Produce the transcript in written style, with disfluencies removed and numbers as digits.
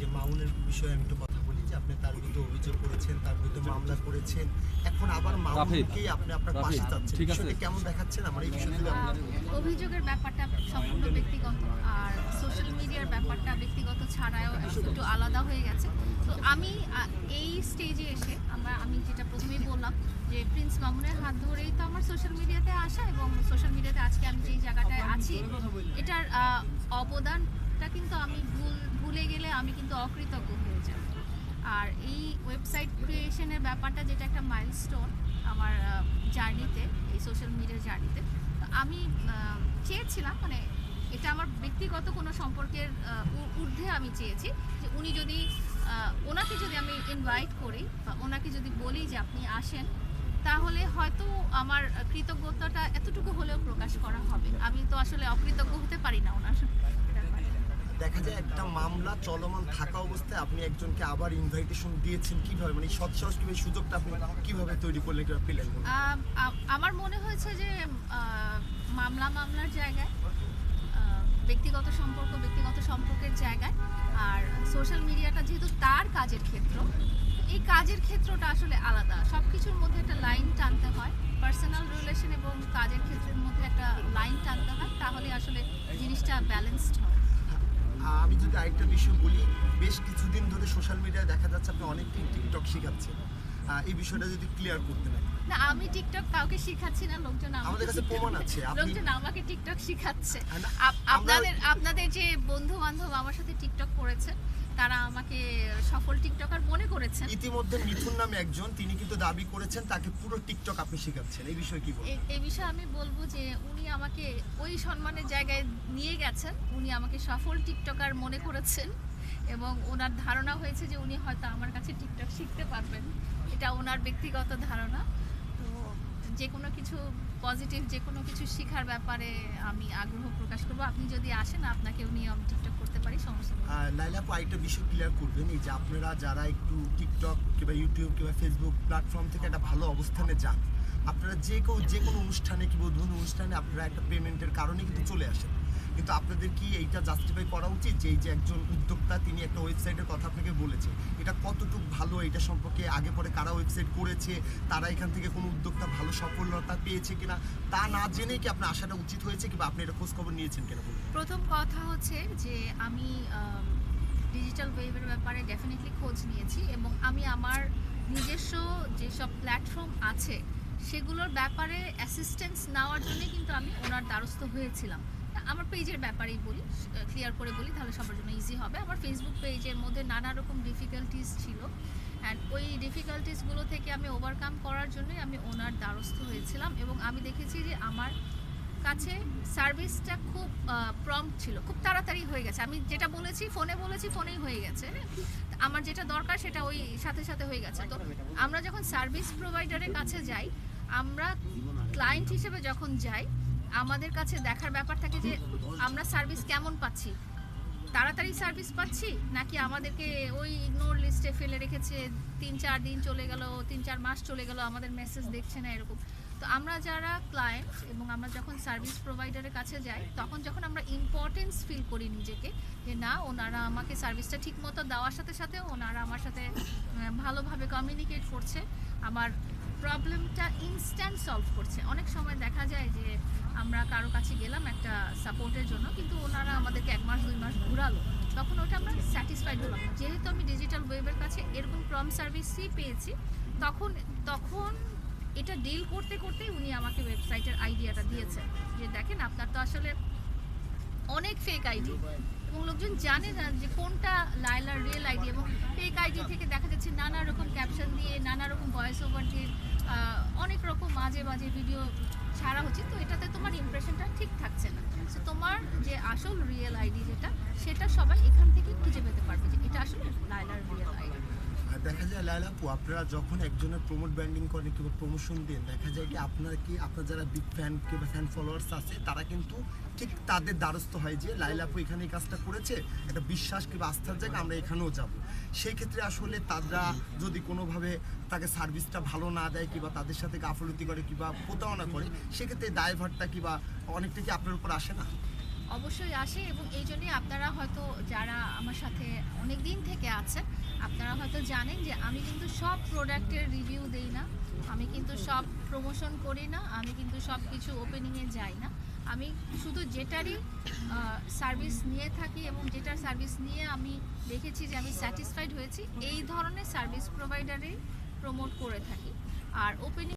যে মামুনের বিষয়ে আমি একটু কথা বলি যে আপনি তার বিরুদ্ধে অভিযোগ করেছেন, তার বিরুদ্ধে মামলা করেছেন, এখন আবার মামুনকেই আপনি আপনার পাশে চাচ্ছেন, বিষয়টা কেমন দেখাচ্ছেন আমার এই বিষয়ে যদি আপনি অভিযোগের ব্যাপারটা সম্পূর্ণ ব্যক্তিগত, আর সোশ্যাল মিডিয়ার ব্যাপারটা ব্যক্তিগত ছাড়াও একটু আলাদা হয়ে গেছে। তো আমি এই স্টেজে এসে আমি যেটা প্রথমেই বললাম যে প্রিন্স মামুনের হাত ধরেই তো আমার সোশ্যাল মিডিয়াতে আসা, এবং সোশ্যাল মিডিয়াতে আজকে আমি যেই জায়গাটায় আছি এটার অবদানটা কিন্তু আমি ভুলে গেলে আমি কিন্তু অকৃতজ্ঞ হয়ে যাব। আর এই ওয়েবসাইট ক্রিয়েশনের ব্যাপারটা যেটা একটা মাইলস্টোন আমার জার্নিতে, এই সোশ্যাল মিডিয়ার জার্নিতে, আমি চেয়েছিলাম, মানে এটা আমার ব্যক্তিগত কোনো সম্পর্কের ঊর্ধ্বে আমি চেয়েছি যে উনি যদি ওনাকে যদি আমি ইনভাইট করি বা ওনাকে যদি বলি যে আপনি আসেন, তাহলে হয়তো আমার কৃতজ্ঞতাটা এতটুকু হলেও প্রকাশ করা হবে। আমি তো আসলে অকৃতজ্ঞ হতে পারি না ওনার। দেখা যায় একটা মামলা চলমান থাকা অবস্থায় আপনি একজনকে আবার ইনভাইটেশন দিয়েছেন, কিভাবে মানে সৎসাহস কিভাবে সুযোগটা আপনি কিভাবে তৈরি করলেন, কিভাবে পেলেন? আমার মনে হয়েছে যে মামলার জায়গায় ব্যক্তিগত সম্পর্কের জায়গায়, আর সোশ্যাল মিডিয়াটা যেহেতু তার কাজের ক্ষেত্র, এই কাজের ক্ষেত্রটা আসলে আলাদা। সব কিছুর মধ্যে একটা লাইন টানতে হয়, পার্সোনাল রিলেশন এবং কাজের ক্ষেত্রের মধ্যে একটা লাইন টানতে হয়, তাহলে আসলে জিনিসটা ব্যালেন্সড হয়। আমি যদি আরেকটা বিষয় বলি, বেশ কিছুদিন ধরে সোশ্যাল মিডিয়ায় দেখা যাচ্ছে আপনি অনেকদিন টিকটক শেখাচ্ছেন, এই বিষয়টা যদি ক্লিয়ার করতে না। না, আমি টিকটক কাউকে শিখাচ্ছি না, আমাদের কাছে প্রমাণ আছে লোকজন আমাকে টিকটক শিখাচ্ছে। আপনাদের যে বন্ধু বান্ধব আমার সাথে টিকটক করেছে, তারা আমাকে সফল টিকটকার মনে করেছেন। ইতিমধ্যে মিথুন নামে একজন, তিনি কিন্তু দাবি করেছেন তাকে পুরো টিকটক আপনি শেখাচ্ছেন, এই বিষয়ে কি বলবেন? এই বিষয়ে আমি বলবো যে উনি আমাকে ওই সম্মানের জায়গায় নিয়ে গেছেন, উনি আমাকে সফল টিকটকার মনে করেছেন, এবং ওনার ধারণা হয়েছে যে উনি হয়তো আমার কাছে টিকটক শিখতে পারবেন। এটা ওনার ব্যক্তিগত ধারণা। তো যে কোনো কিছু পজিটিভ, যে কোনো কিছু শেখার ব্যাপারে আমি আগ্রহ প্রকাশ করবো। আপনি যদি আসেন, আপনাকেও নিয়ে আমি টিকটক করতে পারি, সমস্যা নেই। লাইলা আপু, আরেকটা বিষয় ক্লিয়ার করবেন, এই যে আপনারা যারা একটু টিকটক কিংবা ইউটিউব কিংবা ফেসবুক প্ল্যাটফর্ম থেকে একটা ভালো অবস্থানে যান, আপনারা যে কোনো অনুষ্ঠানে কিংবা উদ্বোধন অনুষ্ঠানে আপনারা একটা পেমেন্টের কারণে কিন্তু চলে আসেন, কিন্তু আপনাদের কি এইটা জাস্টিফাই করা উচিত যে এই যে একজন উদ্যোক্তা তিনি একটা ওয়েবসাইটের কথা আপনাকে বলেছে, এটা কতটুকু ভালো, এটা সম্পর্কে আগে পরে কারা ওয়েবসাইট করেছে, তারা এখান থেকে কোনো উদ্যোক্তা ভালো সফলতা পেয়েছে কিনা, তা না জেনে কি আপনার আসাটা উচিত হয়েছে, কিংবা আপনি এটা খোঁজ খবর নিয়েছেন কিনা? প্রথম কথা হচ্ছে যে আমি ডিজিটাল ওয়েবের ব্যাপারে ডেফিনেটলি খোঁজ নিয়েছি, এবং আমি আমার নিজস্ব যেসব প্ল্যাটফর্ম আছে সেগুলোর ব্যাপারে অ্যাসিস্ট্যান্স নেওয়ার জন্য কিন্তু আমি ওনার দ্বারস্থ হয়েছিলাম। আমার পেজের ব্যাপারেই বলি, ক্লিয়ার করে বলি, তাহলে সবার জন্য ইজি হবে। আমার ফেসবুক পেজের মধ্যে নানা রকম ডিফিকাল্টিস ছিল, অ্যান্ড ওই ডিফিকাল্টিসগুলো থেকে আমি ওভারকাম করার জন্যই আমি ওনার দ্বারস্থ হয়েছিলাম, এবং আমি দেখেছি যে আমার কাছে সার্ভিসটা খুব প্রম্পট ছিল, খুব তাড়াতাড়ি হয়ে গেছে। আমি যেটা বলেছি ফোনেই হয়ে গেছে। আমার যেটা দরকার সেটা ওই সাথে সাথে হয়ে গেছে। তো আমরা যখন সার্ভিস প্রোভাইডারের কাছে যাই, আমরা ক্লায়েন্ট হিসেবে যখন যাই, আমাদের কাছে দেখার ব্যাপার থাকে যে আমরা সার্ভিস কেমন পাচ্ছি, তাড়াতাড়ি সার্ভিস পাচ্ছি, নাকি আমাদেরকে ওই ইগনোর লিস্টে ফেলে রেখেছে, 3-4 দিন চলে গেল, 3-4 মাস চলে গেল, আমাদের মেসেজ দেখছে না, এরকম। তো আমরা যারা ক্লায়েন্ট এবং আমরা যখন সার্ভিস প্রোভাইডারের কাছে যাই, তখন যখন আমরা ইম্পর্টেন্স ফিল করি নিজেকে, যে না, ওনারা আমাকে সার্ভিসটা ঠিক মতো দেওয়ার সাথে সাথে ওনারা আমার সাথে ভালোভাবে কমিউনিকেট করছে, আমার প্রবলেমটা ইনস্ট্যান্ট সলভ করছে। অনেক সময় দেখা যায় যে আমরা কারো কাছে গেলাম একটা সাপোর্টের জন্য, কিন্তু ওনারা আমাদেরকে 1 মাস 2 মাস ঘুরালো, তখন ওটা আমরা স্যাটিসফাইড হলাম না। যেহেতু আমি ডিজিটাল ওয়েবের কাছে এরকম প্রম্পট সার্ভিসই পেয়েছি, তখন এটা ডিল করতে করতেই উনি আমাকে ওয়েবসাইটের আইডিয়াটা দিয়েছেন যে দেখেন, আপনার তো আসলে অনেক ফেক আইডি, এবং লোকজন জানে না যে কোনটা লাইলার রিয়েল আইডি, এবং ফেক আইডি থেকে দেখা যাচ্ছে নানা রকম ক্যাপশন দিয়ে, নানা রকম ভয়েস ওভার দিয়ে অনেক রকম বাজে ভিডিও ছাড়া হচ্ছে। তো এটাতে তোমার ইমপ্রেশনটা ঠিক থাকছে না। সো তোমার যে আসল রিয়েল আইডি সেটা সবাই এখান থেকে খুঁজে পেতে পারবে যে এটা আসলে লাইলার রিয়েল আইডি। দেখা যায় লাইলা আপু, আপনারা যখন একজনের প্রমোট ব্র্যান্ডিং করেন কিংবা প্রমোশন দেন, দেখা যায় কি আপনার যারা বিগ ফ্যান কিংবা ফ্যান ফলোয়ার্স আছে, তারা কিন্তু ঠিক তাদের দ্বারস্থ হয় যে লাইলা আপু এখানে এই কাজটা করেছে, একটা বিশ্বাস কিংবা আস্থার জায়গা, আমরা এখানেও যাব। সেই ক্ষেত্রে আসলে তারা যদি কোনোভাবে তাকে সার্ভিসটা ভালো না দেয় কিংবা তাদের সাথে গাফলতি করে কিংবা প্রতারণা করে, সেক্ষেত্রে দায়ভারটা কিংবা অনেকটা কি আপনার উপর আসে না? অবশ্যই আসে, এবং এই জন্যই আপনারা হয়তো যারা আমার সাথে অনেক দিন থেকে আছেন আপনারা হয়তো জানেন যে আমি কিন্তু সব প্রোডাক্টের রিভিউ দেই না, আমি কিন্তু সব প্রমোশন করি না, আমি কিন্তু সব কিছু ওপেনিংয়ে যাই না। আমি শুধু যেটারই সার্ভিস নিয়ে থাকি এবং যেটার সার্ভিস নিয়ে আমি দেখেছি যে আমি স্যাটিসফাইড হয়েছি, এই ধরনের সার্ভিস প্রোভাইডারেই প্রমোট করে থাকি। আর ওপেনিং